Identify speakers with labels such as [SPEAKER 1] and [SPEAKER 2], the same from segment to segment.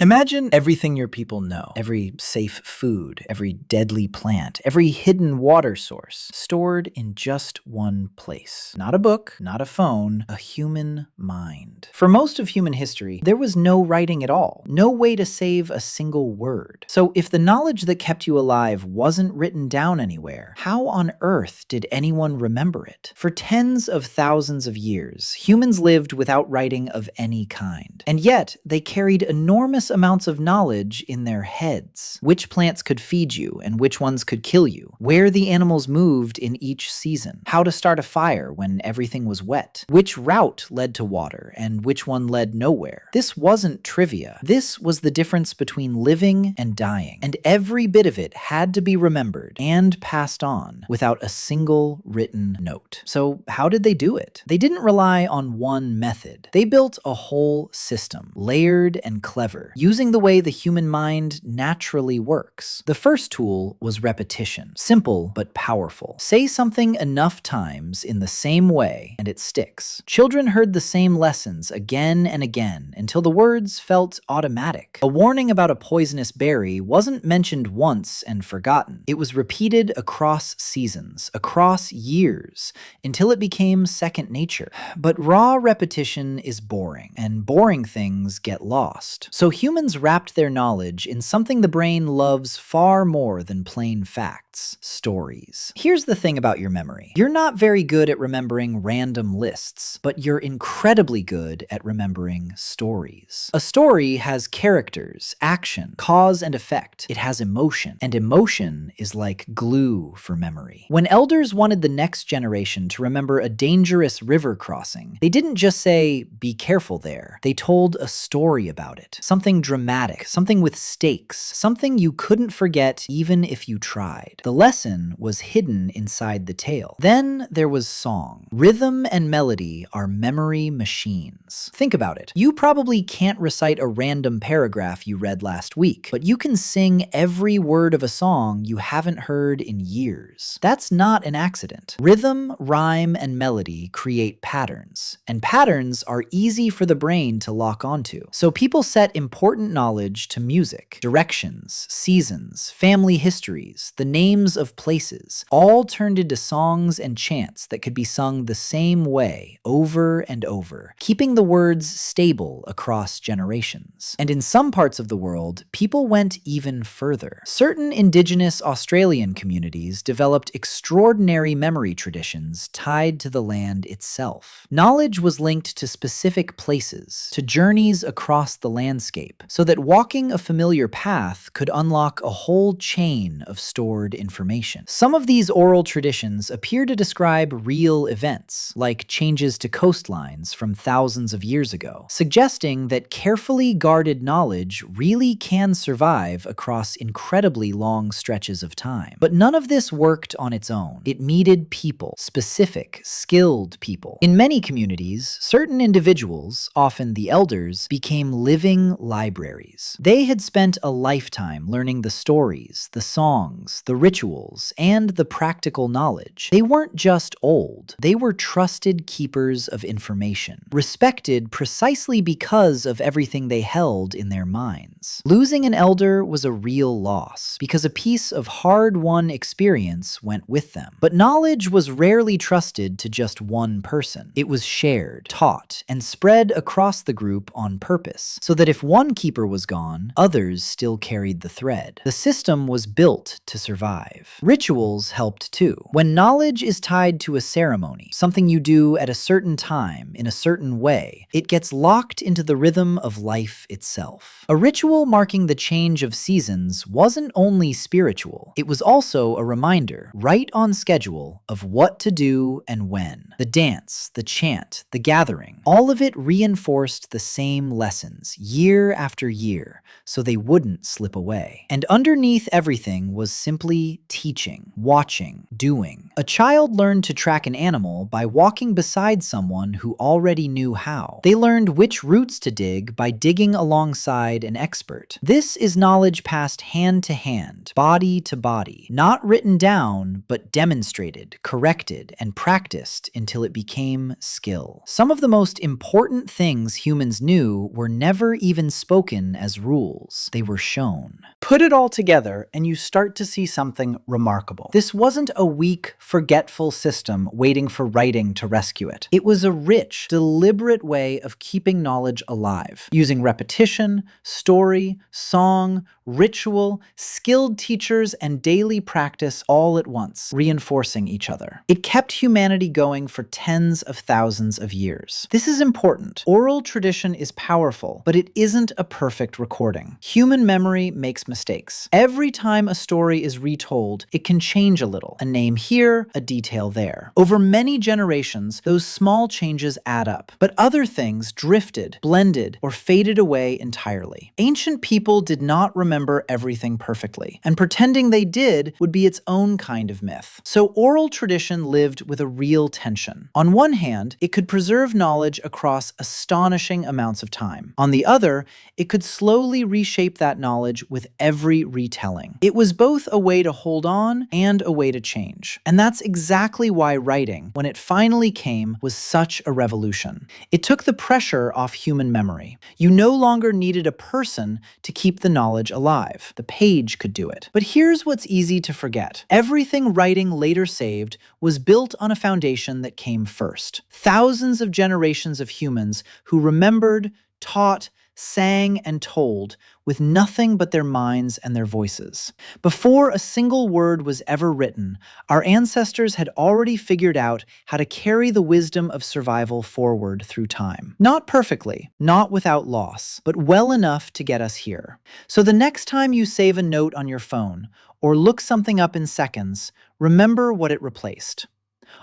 [SPEAKER 1] Imagine everything your people know, every safe food, every deadly plant, every hidden water source, stored in just one place. Not a book, not a phone, a human mind. For most of human history, there was no writing at all, no way to save a single word. So if the knowledge that kept you alive wasn't written down anywhere, how on earth did anyone remember it? For tens of thousands of years, humans lived without writing of any kind. And yet, they carried enormous amounts of knowledge in their heads. Which plants could feed you and which ones could kill you, where the animals moved in each season, how to start a fire when everything was wet, which route led to water and which one led nowhere. This wasn't trivia. This was the difference between living and dying, and every bit of it had to be remembered and passed on without a single written note. So how did they do it? They didn't rely on one method. They built a whole system, layered and clever, using the way the human mind naturally works. The first tool was repetition. Simple but powerful. Say something enough times in the same way and it sticks. Children heard the same lessons again and again until the words felt automatic. A warning about a poisonous berry wasn't mentioned once and forgotten. It was repeated across seasons, across years, until it became second nature. But raw repetition is boring, and boring things get lost. So humans wrapped their knowledge in something the brain loves far more than plain facts: stories. Here's the thing about your memory. You're not very good at remembering random lists, but you're incredibly good at remembering stories. A story has characters, action, cause and effect. It has emotion, and emotion is like glue for memory. When elders wanted the next generation to remember a dangerous river crossing, they didn't just say, "Be careful there." They told a story about it. Something dramatic, something with stakes, something you couldn't forget even if you tried. The lesson was hidden inside the tale. Then there was song. Rhythm and melody are memory machines. Think about it. You probably can't recite a random paragraph you read last week, but you can sing every word of a song you haven't heard in years. That's not an accident. Rhythm, rhyme, and melody create patterns, and patterns are easy for the brain to lock onto. So people set important knowledge to music, directions, seasons, family histories, the names of places, all turned into songs and chants that could be sung the same way over and over, keeping the words stable across generations. And in some parts of the world, people went even further. Certain indigenous Australian communities developed extraordinary memory traditions tied to the land itself. Knowledge was linked to specific places, to journeys across the landscape, so that walking a familiar path could unlock a whole chain of stored information. Some of these oral traditions appear to describe real events, like changes to coastlines from thousands of years ago, suggesting that carefully guarded knowledge really can survive across incredibly long stretches of time. But none of this worked on its own. It needed people, specific, skilled people. In many communities, certain individuals, often the elders, became living libraries. They had spent a lifetime learning the stories, the songs, the rituals, and the practical knowledge. They weren't just old. They were trusted keepers of information, respected precisely because of everything they held in their minds. Losing an elder was a real loss, because a piece of hard-won experience went with them. But knowledge was rarely trusted to just one person. It was shared, taught, and spread across the group on purpose, so that if one keeper was gone, others still carried the thread. The system was built to survive. Rituals helped too. When knowledge is tied to a ceremony, something you do at a certain time in a certain way, it gets locked into the rhythm of life itself. A ritual marking the change of seasons wasn't only spiritual, it was also a reminder, right on schedule, of what to do and when. The dance, the chant, the gathering, all of it reinforced the same lessons year after year, so they wouldn't slip away. And underneath everything was simply teaching, watching, doing. A child learned to track an animal by walking beside someone who already knew how. They learned which roots to dig by digging alongside an expert. This is knowledge passed hand to hand, body to body, not written down, but demonstrated, corrected, and practiced until it became skill. Some of the most important things humans knew were never even spoken as rules. They were shown. Put it all together and you start to see something remarkable. This wasn't a weak, forgetful system waiting for writing to rescue it. It was a rich, deliberate way of keeping knowledge alive, using repetition, story, song, ritual, skilled teachers, and daily practice all at once, reinforcing each other. It kept humanity going for tens of thousands of years. This is important. Oral tradition is powerful, but it isn't a perfect recording. Human memory makes mistakes. Every time a story is retold, it can change a little. A name here, a detail there. Over many generations, those small changes add up, but other things drifted, blended, or faded away entirely. Ancient people did not remember everything perfectly, and pretending they did would be its own kind of myth. So oral tradition lived with a real tension. On one hand, it could preserve knowledge across astonishing amounts of time. On the other, it could slowly reshape that knowledge with every retelling. It was both a way to hold on and a way to change. And that's exactly why writing, when it finally came, was such a revolution. It took the pressure off human memory. You no longer needed a person to keep the knowledge alive. The page could do it. But here's what's easy to forget. Everything writing later saved was built on a foundation that came first. Thousands of generations of humans who remembered, taught, sang, and told with nothing but their minds and their voices. Before a single word was ever written, our ancestors had already figured out how to carry the wisdom of survival forward through time. Not perfectly, not without loss, but well enough to get us here. So the next time you save a note on your phone or look something up in seconds, remember what it replaced.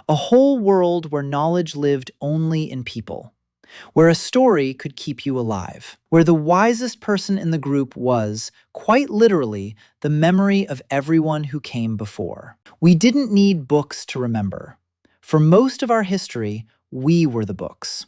[SPEAKER 1] A whole world where knowledge lived only in people, where a story could keep you alive, where the wisest person in the group was, quite literally, the memory of everyone who came before. We didn't need books to remember. For most of our history, we were the books.